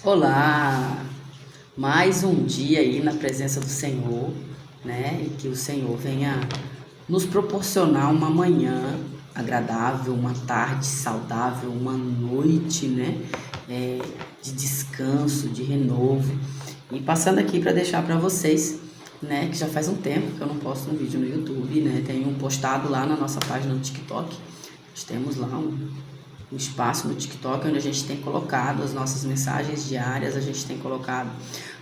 Olá, mais um dia aí na presença do Senhor, né? E que o Senhor venha nos proporcionar uma manhã agradável, uma tarde saudável, uma noite, né? De descanso, de renovo. E passando aqui para deixar para vocês, né? Que já faz um tempo que eu não posto um vídeo no YouTube, né? Tenho postado lá na nossa página no TikTok. Nós temos lá um espaço no TikTok onde a gente tem colocado as nossas mensagens diárias, a gente tem colocado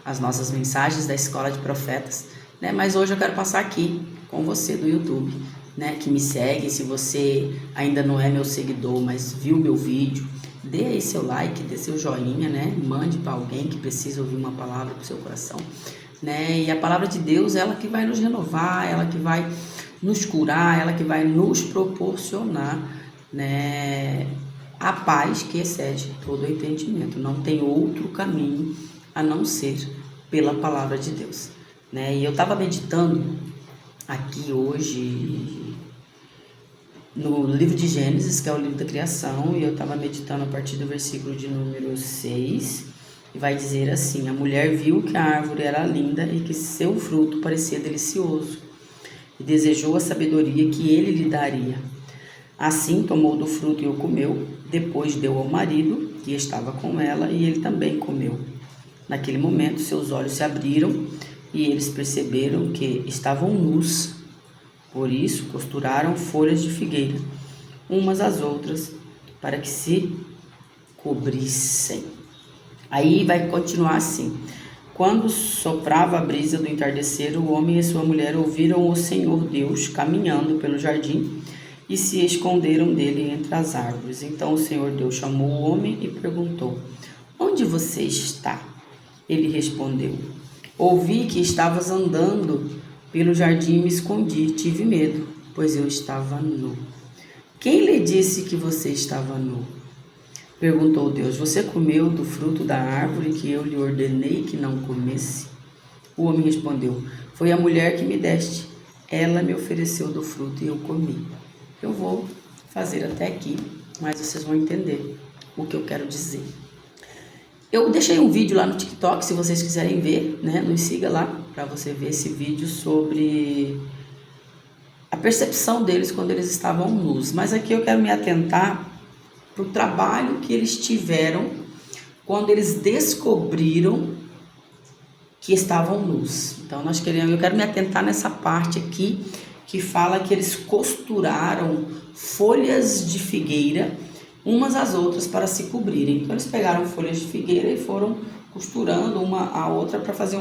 as nossas mensagens da Escola de Profetas, né? Mas hoje eu quero passar aqui com você do YouTube, né? Que me segue. Se você ainda não é meu seguidor, mas viu meu vídeo, dê aí seu like, dê seu joinha, né? Mande para alguém que precisa ouvir uma palavra pro seu coração, né? E a palavra de Deus, ela que vai nos renovar, ela que vai nos curar, ela que vai nos proporcionar, né, a paz que excede todo o entendimento. Não tem outro caminho a não ser pela palavra de Deus, né? E eu estava meditando aqui hoje no livro de Gênesis, que é o livro da criação, e eu estava meditando a partir do versículo de número 6, e vai dizer assim: a mulher viu que a árvore era linda e que seu fruto parecia delicioso, e desejou a sabedoria que ele lhe daria. Assim tomou do fruto e o comeu, depois deu ao marido, que estava com ela, e ele também comeu. Naquele momento seus olhos se abriram e eles perceberam que estavam nus. Por isso costuraram folhas de figueira, umas às outras, para que se cobrissem. Aí vai continuar assim: quando soprava a brisa do entardecer, o homem e sua mulher ouviram o Senhor Deus caminhando pelo jardim e se esconderam dele entre as árvores. Então o Senhor Deus chamou o homem e perguntou: onde você está? Ele respondeu: ouvi que estavas andando pelo jardim e me escondi, tive medo, pois eu estava nu. Quem lhe disse que você estava nu? Perguntou Deus: você comeu do fruto da árvore que eu lhe ordenei que não comesse? O homem respondeu: foi a mulher que me deste. Ela me ofereceu do fruto e eu comi. Eu vou fazer até aqui, mas vocês vão entender o que eu quero dizer. Eu deixei um vídeo lá no TikTok, se vocês quiserem ver, né? Nos siga lá para você ver esse vídeo sobre a percepção deles quando eles estavam nus. Mas aqui eu quero me atentar para o trabalho que eles tiveram quando eles descobriram que estavam nus. Então eu quero me atentar nessa parte aqui que fala que eles costuraram folhas de figueira umas às outras para se cobrirem. Então eles pegaram folhas de figueira e foram costurando uma à outra para fazer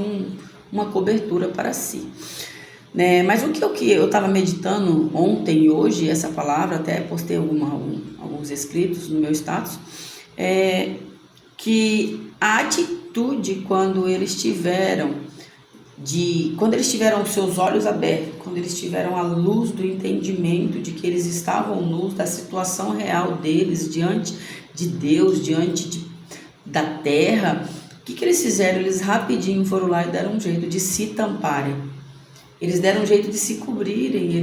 uma cobertura para si, né? Mas o que eu estava meditando ontem e hoje, essa palavra, até postei alguns escritos no meu status, é que a atitude quando eles tiveram seus olhos abertos, quando eles tiveram a luz do entendimento de que eles estavam nus, da situação real deles diante de Deus, da terra, o que eles fizeram? Eles rapidinho foram lá e deram um jeito de se tamparem. Eles deram um jeito de se cobrirem.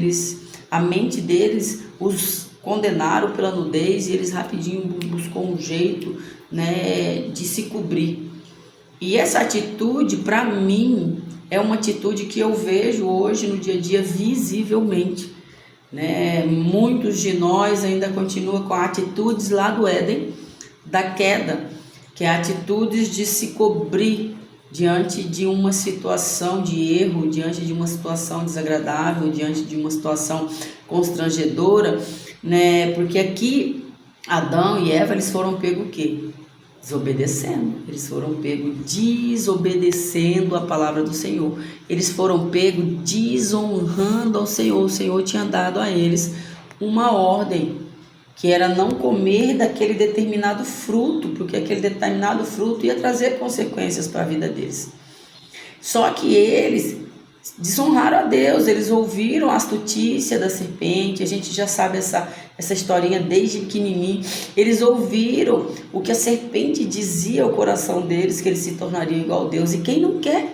A mente deles os condenaram pela nudez e eles rapidinho buscou um jeito, né, de se cobrir. E essa atitude, para mim, é uma atitude que eu vejo hoje no dia a dia visivelmente, né? Muitos de nós ainda continuam com atitudes lá do Éden, da queda, que é atitudes de se cobrir diante de uma situação de erro, diante de uma situação desagradável, diante de uma situação constrangedora, né? Porque aqui Adão e Eva, eles foram pegos o quê? Desobedecendo. Eles foram pegos desobedecendo a palavra do Senhor. Eles foram pegos desonrando ao Senhor. O Senhor tinha dado a eles uma ordem, que era não comer daquele determinado fruto, porque aquele determinado fruto ia trazer consequências para a vida deles. Só que eles desonraram a Deus, eles ouviram a astutícia da serpente. A gente já sabe essa historinha desde pequenininho. Eles ouviram o que a serpente dizia ao coração deles, que eles se tornariam igual a Deus. E quem não quer?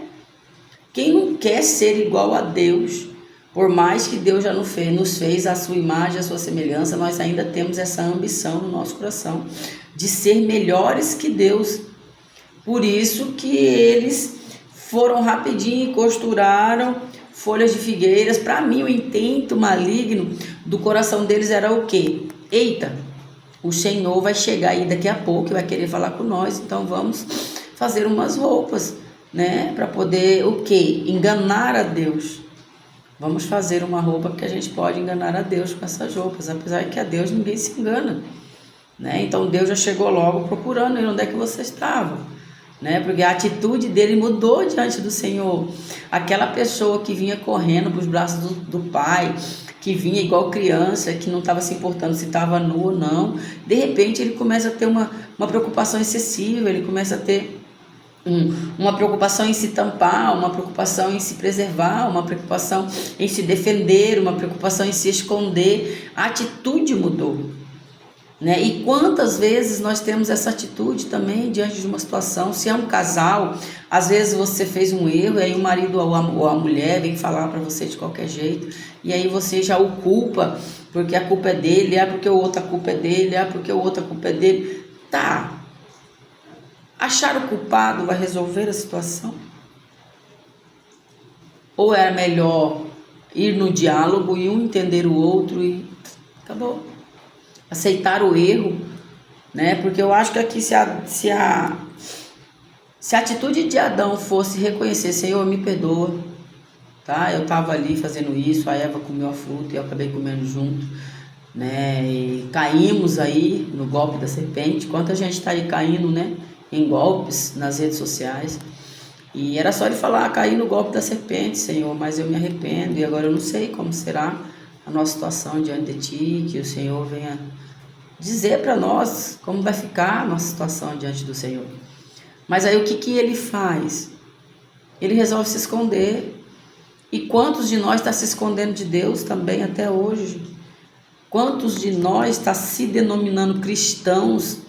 Quem não quer ser igual a Deus? Por mais que Deus já nos fez a sua imagem, a sua semelhança, nós ainda temos essa ambição no nosso coração de ser melhores que Deus. Por isso que eles foram rapidinho e costuraram folhas de figueiras. Para mim, o intento maligno do coração deles era o quê? Eita, o Senhor vai chegar aí daqui a pouco e vai querer falar com nós, então vamos fazer umas roupas, né? Para poder o quê? Enganar a Deus. Vamos fazer uma roupa que a gente pode enganar a Deus com essas roupas, apesar que a Deus ninguém se engana, né? Então Deus já chegou logo procurando ele, onde é que você estava, né? Porque a atitude dele mudou diante do Senhor. Aquela pessoa que vinha correndo para os braços do pai, que vinha igual criança, que não estava se importando se estava nu ou não, de repente ele começa a ter uma preocupação excessiva, ele começa a ter uma preocupação em se tampar, uma preocupação em se preservar, uma preocupação em se defender, uma preocupação em se esconder. A atitude mudou, né? E quantas vezes nós temos essa atitude também diante de uma situação? Se é um casal, às vezes você fez um erro e aí o marido ou a mulher vem falar para você de qualquer jeito e aí você já o culpa porque a culpa é dele, porque o outro a culpa é dele, porque o outro a culpa é dele. Tá. Achar o culpado vai resolver a situação? Ou é melhor ir no diálogo e um entender o outro e acabou? Aceitar o erro, né? Porque eu acho que aqui se a atitude de Adão fosse reconhecer, Senhor, me perdoa, tá? Eu estava ali fazendo isso, a Eva comeu a fruta e eu acabei comendo junto, né? E caímos aí no golpe da serpente. Quanta gente está aí caindo, né? Em golpes nas redes sociais. E era só ele falar, caí no golpe da serpente, Senhor, mas eu me arrependo e agora eu não sei como será a nossa situação diante de Ti, que o Senhor venha dizer para nós como vai ficar a nossa situação diante do Senhor. Mas aí o que ele faz? Ele resolve se esconder. E quantos de nós está se escondendo de Deus também até hoje? Quantos de nós está se denominando cristãos,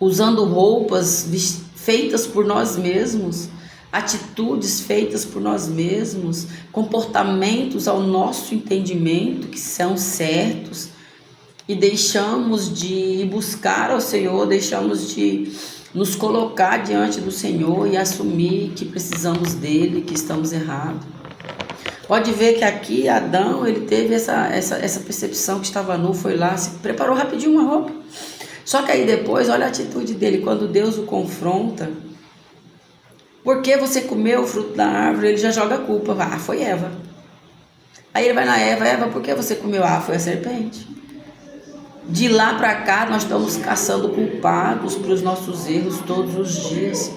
usando roupas feitas por nós mesmos, atitudes feitas por nós mesmos, comportamentos ao nosso entendimento que são certos, e deixamos de buscar ao Senhor, deixamos de nos colocar diante do Senhor e assumir que precisamos dele, que estamos errados. Pode ver que aqui Adão, ele teve essa percepção que estava nu, foi lá, se preparou rapidinho uma roupa. Só que aí depois, olha a atitude dele, quando Deus o confronta, por que você comeu o fruto da árvore? Ele já joga a culpa, foi Eva. Aí ele vai na Eva, por que você comeu? Foi a serpente. De lá para cá, nós estamos caçando culpados para os nossos erros todos os dias.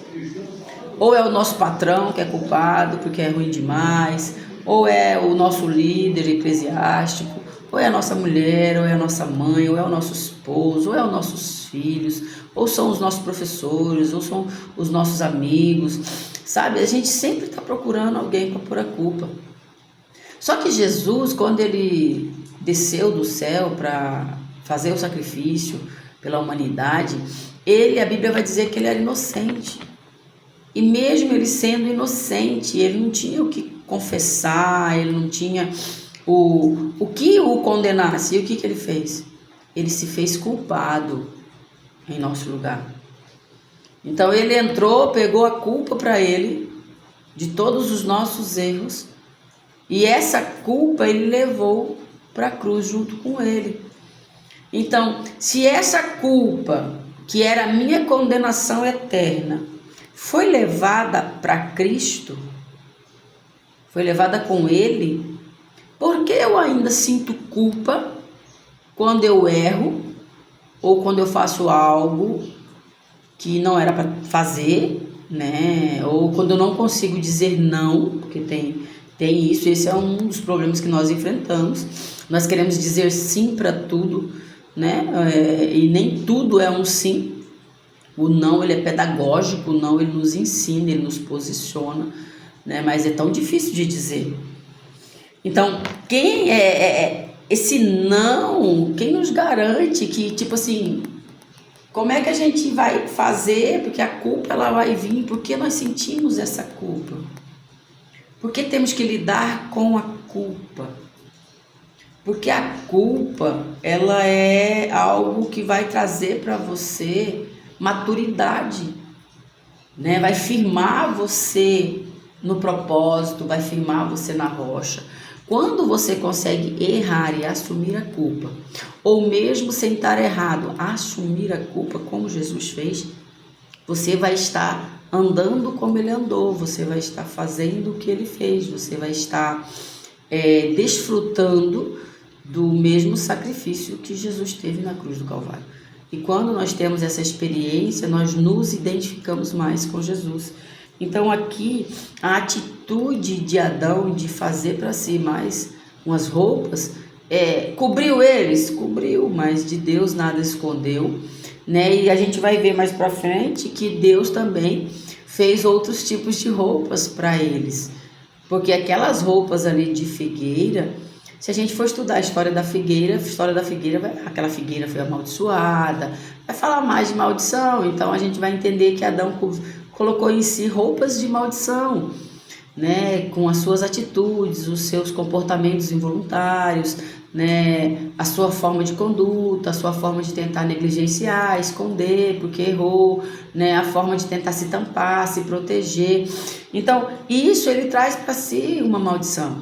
Ou é o nosso patrão que é culpado porque é ruim demais, ou é o nosso líder eclesiástico, ou é a nossa mulher, ou é a nossa mãe, ou é o nosso esposo, ou é os nossos filhos, ou são os nossos professores, ou são os nossos amigos, sabe? A gente sempre está procurando alguém para pôr a culpa. Só que Jesus, quando ele desceu do céu para fazer o sacrifício pela humanidade, a Bíblia vai dizer que ele era inocente. E mesmo ele sendo inocente, ele não tinha o que confessar, ele não tinha o que o condenasse. E o que ele fez? Ele se fez culpado em nosso lugar. Então ele entrou, pegou a culpa para ele de todos os nossos erros, e essa culpa ele levou para a cruz junto com ele. Então, se essa culpa, que era a minha condenação eterna, foi levada para Cristo, foi levada com Ele, por que eu ainda sinto culpa quando eu erro ou quando eu faço algo que não era para fazer, né? Ou quando eu não consigo dizer não, porque tem isso, esse é um dos problemas que nós enfrentamos. Nós queremos dizer sim para tudo, né? E nem tudo é um sim. O não, ele é pedagógico, o não, ele nos ensina, ele nos posiciona, né? Mas é tão difícil de dizer. Então, quem esse não, quem nos garante que, tipo assim, como é que a gente vai fazer? Porque a culpa, ela vai vir, porque nós sentimos essa culpa. Por que temos que lidar com a culpa? Porque a culpa, ela é algo que vai trazer para você maturidade. né? Vai firmar você no propósito, vai firmar você na rocha. Quando você consegue errar e assumir a culpa, ou mesmo sem estar errado, assumir a culpa como Jesus fez, você vai estar andando como ele andou, você vai estar fazendo o que ele fez, você vai estar desfrutando do mesmo sacrifício que Jesus teve na cruz do Calvário. E quando nós temos essa experiência, nós nos identificamos mais com Jesus. Então aqui a atitude de Adão de fazer para si mais umas roupas, cobriu eles, cobriu, mas de Deus nada escondeu, né? E a gente vai ver mais para frente que Deus também fez outros tipos de roupas para eles, porque aquelas roupas ali de figueira, se a gente for estudar a história da figueira, aquela figueira foi amaldiçoada, vai falar mais de maldição. Então a gente vai entender que Adão colocou em si roupas de maldição, né, com as suas atitudes, os seus comportamentos involuntários, né, a sua forma de conduta, a sua forma de tentar negligenciar, esconder porque errou, né, a forma de tentar se tampar, se proteger. Então, isso ele traz para si uma maldição.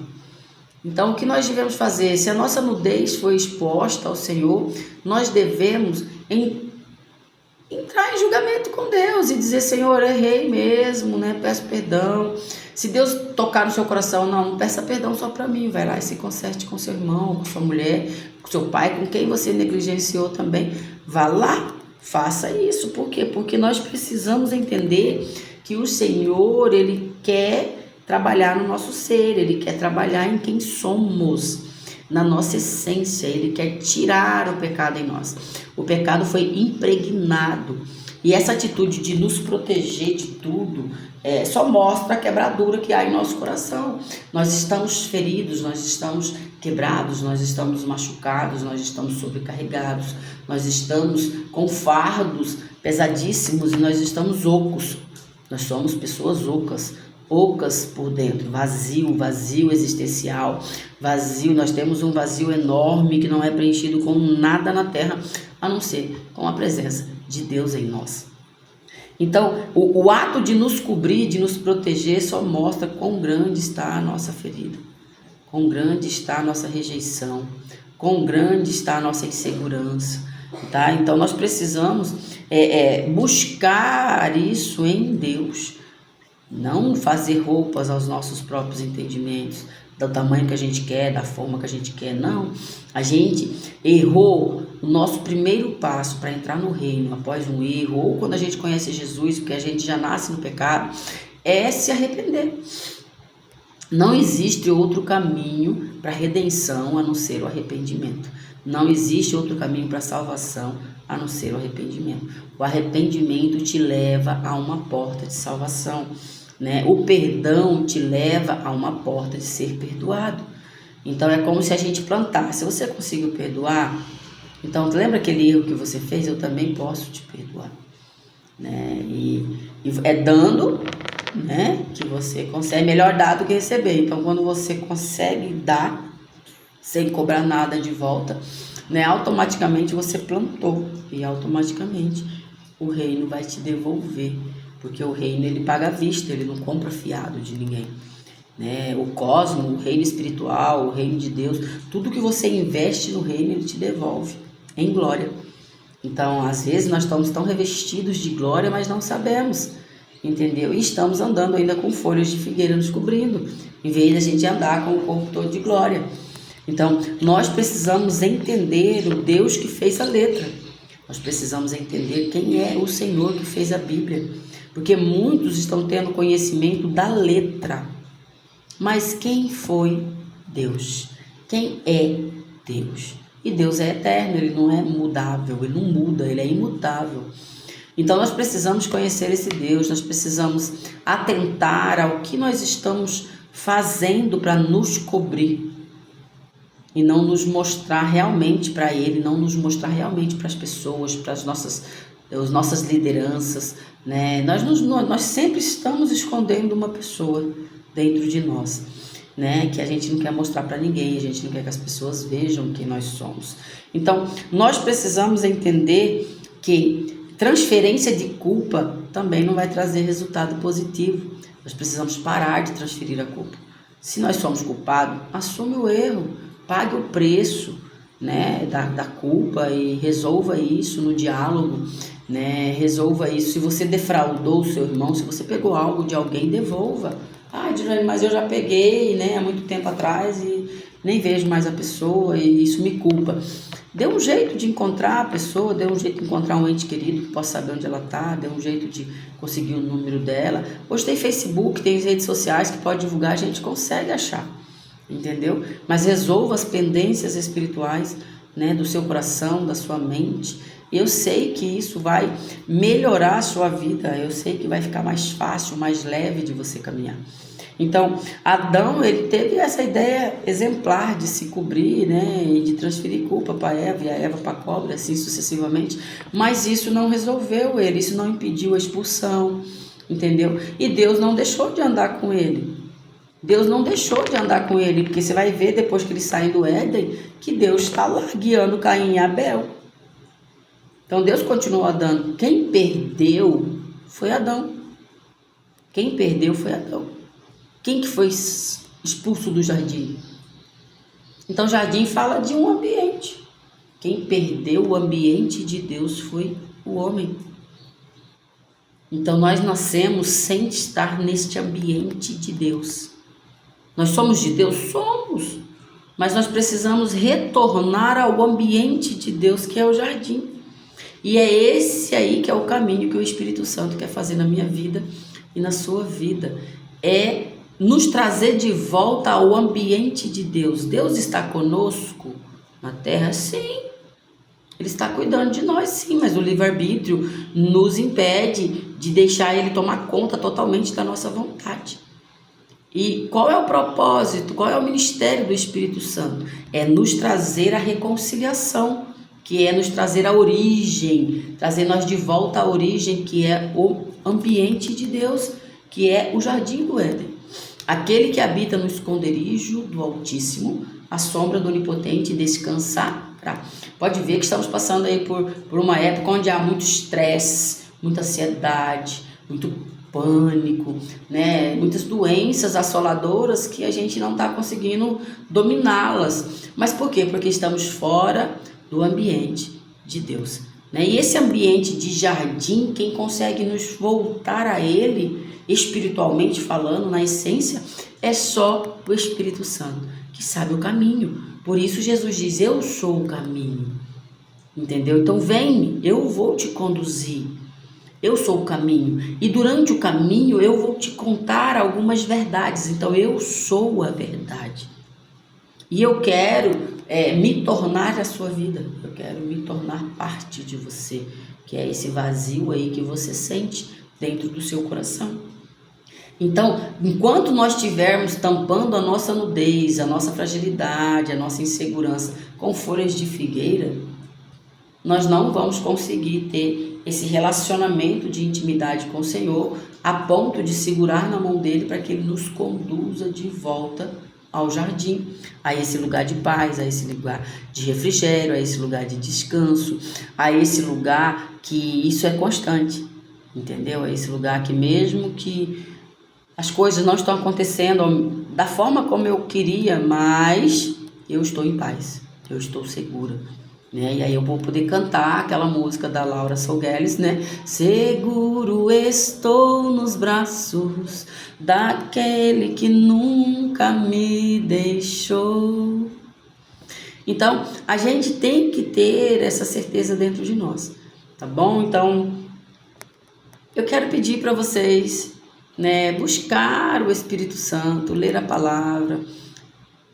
Então, o que nós devemos fazer? Se a nossa nudez foi exposta ao Senhor, nós devemos entrar em julgamento com Deus e dizer: Senhor, errei mesmo, né? Peço perdão. Se Deus tocar no seu coração, não peça perdão só para mim, vai lá e se conserte com seu irmão, com sua mulher, com seu pai, com quem você negligenciou também. Vá lá, faça isso. Por quê? Porque nós precisamos entender que o Senhor, ele quer trabalhar no nosso ser, ele quer trabalhar em quem somos, na nossa essência, ele quer tirar o pecado em nós. O pecado foi impregnado, e essa atitude de nos proteger de tudo só mostra a quebradura que há em nosso coração. Nós estamos feridos, nós estamos quebrados, nós estamos machucados, nós estamos sobrecarregados, nós estamos com fardos pesadíssimos e nós estamos ocos. Nós somos pessoas ocas por dentro, vazio existencial, vazio. Nós temos um vazio enorme que não é preenchido com nada na terra, a não ser com a presença de Deus em nós. Então, o ato de nos cobrir, de nos proteger, só mostra quão grande está a nossa ferida, quão grande está a nossa rejeição, quão grande está a nossa insegurança, tá? Então, nós precisamos buscar isso em Deus. Não fazer roupas aos nossos próprios entendimentos, do tamanho que a gente quer, da forma que a gente quer, não. A gente errou o nosso primeiro passo para entrar no reino após um erro, ou quando a gente conhece Jesus, porque a gente já nasce no pecado, é se arrepender. Não existe outro caminho para a redenção a não ser o arrependimento. Não existe outro caminho para a salvação a não ser o arrependimento. O arrependimento te leva a uma porta de salvação, né? O perdão te leva a uma porta de ser perdoado. Então é como se a gente plantasse. Se você conseguiu perdoar, então lembra aquele erro que você fez? Eu também posso te perdoar, né? E é dando, né, que você consegue. Melhor dar do que receber. Então quando você consegue dar sem cobrar nada de volta, né, automaticamente você plantou e automaticamente o reino vai te devolver, porque o reino ele paga à vista, ele não compra fiado de ninguém, né? O cosmo, o reino espiritual, o reino de Deus, tudo que você investe no reino ele te devolve em glória. Então às vezes nós estamos tão revestidos de glória, mas não sabemos, entendeu? E estamos andando ainda com folhas de figueira nos cobrindo, em vez de a gente andar com o corpo todo de glória. Então, nós precisamos entender o Deus que fez a letra. Nós precisamos entender quem é o Senhor que fez a Bíblia. Porque muitos estão tendo conhecimento da letra. Mas quem foi Deus? Quem é Deus? E Deus é eterno, ele não é mudável, ele não muda, ele é imutável. Então, nós precisamos conhecer esse Deus, nós precisamos atentar ao que nós estamos fazendo para nos cobrir. E não nos mostrar realmente para Ele, não nos mostrar realmente para as pessoas, para as nossas lideranças, né? Nós sempre estamos escondendo uma pessoa dentro de nós, né? Que a gente não quer mostrar para ninguém, a gente não quer que as pessoas vejam quem nós somos. Então, nós precisamos entender que transferência de culpa também não vai trazer resultado positivo. Nós precisamos parar de transferir a culpa. Se nós somos culpados, assume o erro, pague o preço, né, da culpa e resolva isso no diálogo, né, resolva isso. Se você defraudou o seu irmão, se você pegou algo de alguém, devolva. Dirane, mas eu já peguei, né, há muito tempo atrás e nem vejo mais a pessoa e isso me culpa. Dê um jeito de encontrar a pessoa, dê um jeito de encontrar um ente querido que possa saber onde ela está, dê um jeito de conseguir o número dela. Hoje tem Facebook, tem redes sociais que pode divulgar, a gente consegue achar, entendeu? Mas resolva as pendências espirituais, né, do seu coração, da sua mente. Eu sei que isso vai melhorar a sua vida, eu sei que vai ficar mais fácil, mais leve de você caminhar. Então, Adão, ele teve essa ideia exemplar de se cobrir, né, e de transferir culpa para Eva e a Eva para a cobra, assim sucessivamente, mas isso não resolveu ele, isso não impediu a expulsão, entendeu? E Deus não deixou de andar com ele. Deus não deixou de andar com ele, porque você vai ver depois que eles saem do Éden, que Deus está lá guiando Caim e Abel. Então Deus continuou andando. Quem perdeu foi Adão. Quem perdeu foi Adão. Quem que foi expulso do jardim? Então jardim fala de um ambiente. Quem perdeu o ambiente de Deus foi o homem. Então nós nascemos sem estar neste ambiente de Deus. Nós somos de Deus? Somos. Mas nós precisamos retornar ao ambiente de Deus, que é o jardim. E é esse aí que é o caminho que o Espírito Santo quer fazer na minha vida e na sua vida. É nos trazer de volta ao ambiente de Deus. Deus está conosco na terra? Sim. Ele está cuidando de nós, sim, mas o livre-arbítrio nos impede de deixar ele tomar conta totalmente da nossa vontade. E qual é o propósito, qual é o ministério do Espírito Santo? É nos trazer a reconciliação, que é nos trazer a origem, trazer nós de volta à origem, que é o ambiente de Deus, que é o jardim do Éden. Aquele que habita no esconderijo do Altíssimo, a sombra do Onipotente descansará. Pode ver que estamos passando aí por uma época onde há muito estresse, muita ansiedade, muito pânico, né? Muitas doenças assoladoras que a gente não está conseguindo dominá-las. Mas por quê? Porque estamos fora do ambiente de Deus, né? E esse ambiente de jardim, quem consegue nos voltar a ele, espiritualmente falando, na essência, é só o Espírito Santo, que sabe o caminho. Por isso Jesus diz, eu sou o caminho, entendeu? Então vem, eu vou te conduzir, eu sou o caminho. E durante o caminho eu vou te contar algumas verdades, então eu sou a verdade. E eu quero me tornar a sua vida, eu quero me tornar parte de você, que é esse vazio aí que você sente dentro do seu coração. Então, enquanto nós estivermos tampando a nossa nudez, a nossa fragilidade, a nossa insegurança com folhas de figueira, nós não vamos conseguir ter esse relacionamento de intimidade com o Senhor a ponto de segurar na mão dele para que ele nos conduza de volta ao jardim, a esse lugar de paz, a esse lugar de refrigério, a esse lugar de descanso, a esse lugar que isso é constante, entendeu? A esse lugar que mesmo que as coisas não estão acontecendo da forma como eu queria, mas eu estou em paz, eu estou segura, né? E aí eu vou poder cantar aquela música da Laura Solgueles, né? Seguro estou nos braços daquele que nunca me deixou. Então, a gente tem que ter essa certeza dentro de nós, tá bom? Então, eu quero pedir para vocês, né, buscar o Espírito Santo, ler a palavra,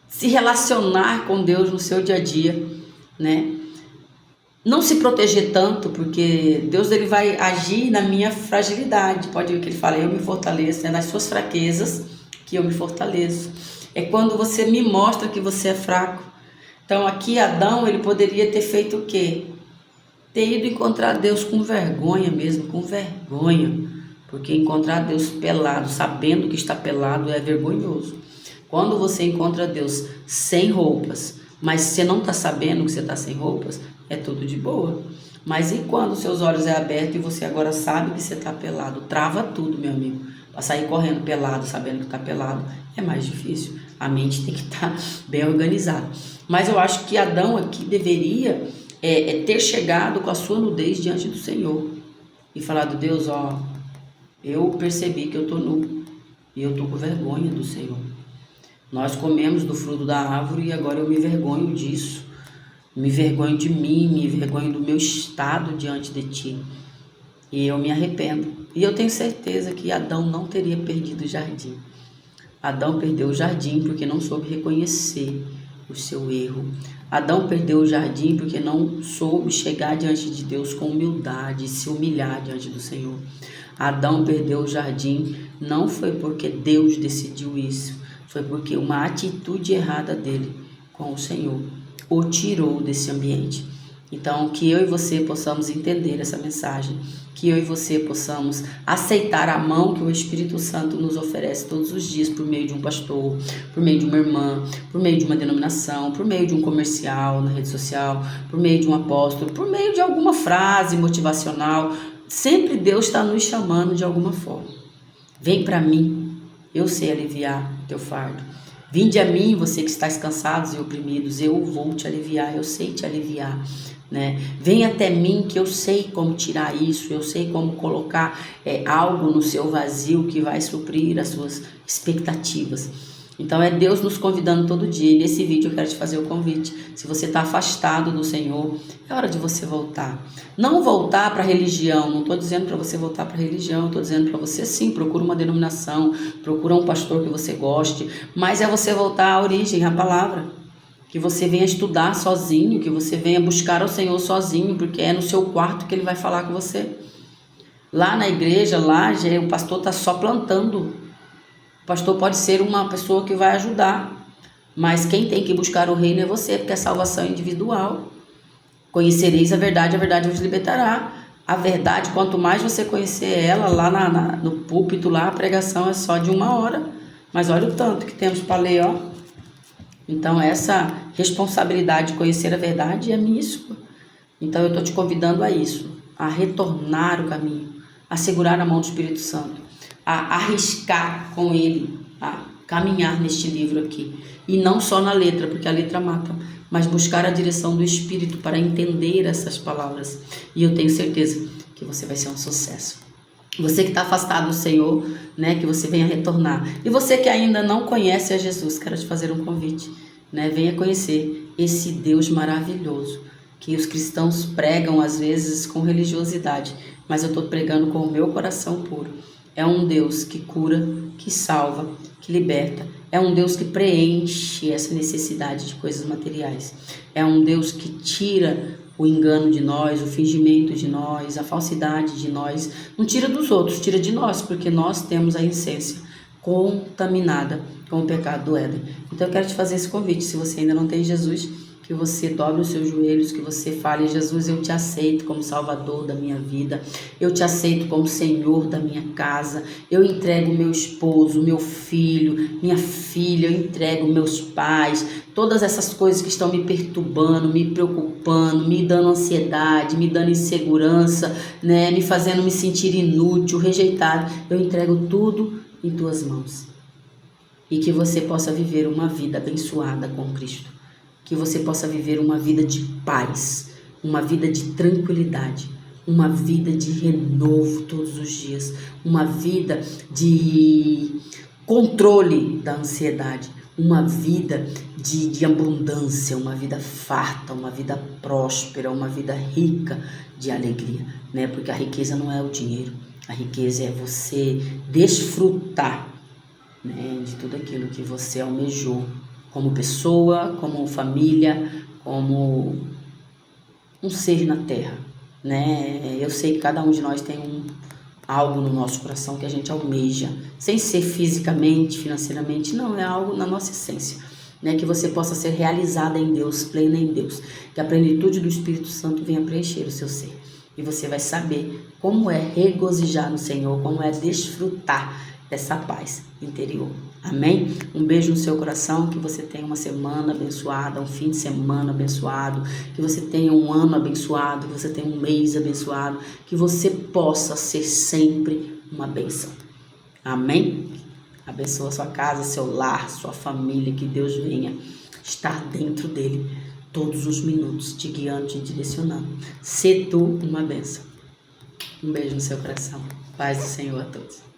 se relacionar com Deus no seu dia a dia, né? Não se proteger tanto, porque Deus ele vai agir na minha fragilidade. Pode ver que ele fala, eu me fortaleço, é nas suas fraquezas que eu me fortaleço. É quando você me mostra que você é fraco. Então aqui Adão, ele poderia ter feito o quê? Ter ido encontrar Deus com vergonha mesmo, com vergonha. Porque encontrar Deus pelado, sabendo que está pelado, é vergonhoso. Quando você encontra Deus sem roupas, mas você não está sabendo que você está sem roupas, é tudo de boa. Mas e quando seus olhos é aberto e você agora sabe que você está pelado? Trava tudo, meu amigo. Para sair correndo pelado, sabendo que está pelado, é mais difícil. A mente tem que estar bem organizada. Mas eu acho que Adão aqui deveria ter chegado com a sua nudez diante do Senhor e falado: Deus, ó, eu percebi que eu estou nu e eu estou com vergonha do Senhor. Nós comemos do fruto da árvore e agora eu me envergonho disso. Me envergonho de mim, me envergonho do meu estado diante de Ti. E eu me arrependo. E eu tenho certeza que Adão não teria perdido o jardim. Adão perdeu o jardim porque não soube reconhecer o seu erro. Adão perdeu o jardim porque não soube chegar diante de Deus com humildade, se humilhar diante do Senhor. Adão perdeu o jardim não foi porque Deus decidiu isso, foi porque uma atitude errada dele com o Senhor o tirou desse ambiente. Então, que eu e você possamos entender essa mensagem, que eu e você possamos aceitar a mão que o Espírito Santo nos oferece todos os dias por meio de um pastor, por meio de uma irmã, por meio de uma denominação, por meio de um comercial na rede social, por meio de um apóstolo, por meio de alguma frase motivacional. Sempre Deus está nos chamando de alguma forma. Vem para mim, eu sei aliviar teu fardo. Vinde a mim, você que estáis cansados e oprimidos, eu vou te aliviar, eu sei te aliviar. Né? Vem até mim que eu sei como tirar isso, eu sei como colocar algo no seu vazio que vai suprir as suas expectativas. Então é Deus nos convidando todo dia. E nesse vídeo eu quero te fazer o convite. Se você está afastado do Senhor, é hora de você voltar. Não voltar para a religião, não estou dizendo para você voltar para a religião, estou dizendo para você sim, procura uma denominação, procura um pastor que você goste, mas é você voltar à origem, à palavra. Que você venha estudar sozinho, que você venha buscar ao Senhor sozinho, porque é no seu quarto que Ele vai falar com você. Lá na igreja, lá o pastor está só plantando. O pastor pode ser uma pessoa que vai ajudar, mas quem tem que buscar o reino é você, porque é salvação individual. Conhecereis a verdade vos libertará. A verdade, quanto mais você conhecer ela, lá no púlpito, lá a pregação é só de 1 hora. Mas olha o tanto que temos para ler, ó. Então essa responsabilidade de conhecer a verdade é minha e sua. Então eu estou te convidando a isso, a retornar o caminho, a segurar a mão do Espírito Santo, a arriscar com ele, a caminhar neste livro aqui. E não só na letra, porque a letra mata, mas buscar a direção do Espírito para entender essas palavras. E eu tenho certeza que você vai ser um sucesso. Você que está afastado do Senhor, né, que você venha retornar. E você que ainda não conhece a Jesus, quero te fazer um convite, né, venha conhecer esse Deus maravilhoso, que os cristãos pregam às vezes com religiosidade, mas eu estou pregando com o meu coração puro. É um Deus que cura, que salva, que liberta. É um Deus que preenche essa necessidade de coisas materiais. É um Deus que tira o engano de nós, o fingimento de nós, a falsidade de nós. Não tira dos outros, tira de nós, porque nós temos a essência contaminada com o pecado do Éden. Então eu quero te fazer esse convite, se você ainda não tem Jesus, que você dobre os seus joelhos, que você fale: Jesus, eu te aceito como Salvador da minha vida, eu te aceito como Senhor da minha casa, eu entrego meu esposo, meu filho, minha filha, eu entrego meus pais, todas essas coisas que estão me perturbando, me preocupando, me dando ansiedade, me dando insegurança, né, me fazendo me sentir inútil, rejeitado, eu entrego tudo em tuas mãos. E que você possa viver uma vida abençoada com Cristo. Que você possa viver uma vida de paz, uma vida de tranquilidade, uma vida de renovo todos os dias, uma vida de controle da ansiedade, uma vida de abundância, uma vida farta, uma vida próspera, uma vida rica de alegria, né? Porque a riqueza não é o dinheiro, a riqueza é você desfrutar, né, de tudo aquilo que você almejou, como pessoa, como família, como um ser na terra, né? Eu sei que cada um de nós tem algo no nosso coração que a gente almeja, sem ser fisicamente, financeiramente, não, é algo na nossa essência, né? Que você possa ser realizada em Deus, plena em Deus, que a plenitude do Espírito Santo venha preencher o seu ser. E você vai saber como é regozijar no Senhor, como é desfrutar dessa paz interior. Amém? Um beijo no seu coração, que você tenha uma semana abençoada, um fim de semana abençoado, que você tenha um ano abençoado, que você tenha um mês abençoado, que você possa ser sempre uma bênção. Amém? Abençoa sua casa, seu lar, sua família, que Deus venha estar dentro dele todos os minutos, te guiando, te direcionando. Sê tu uma bênção. Um beijo no seu coração. Paz do Senhor a todos.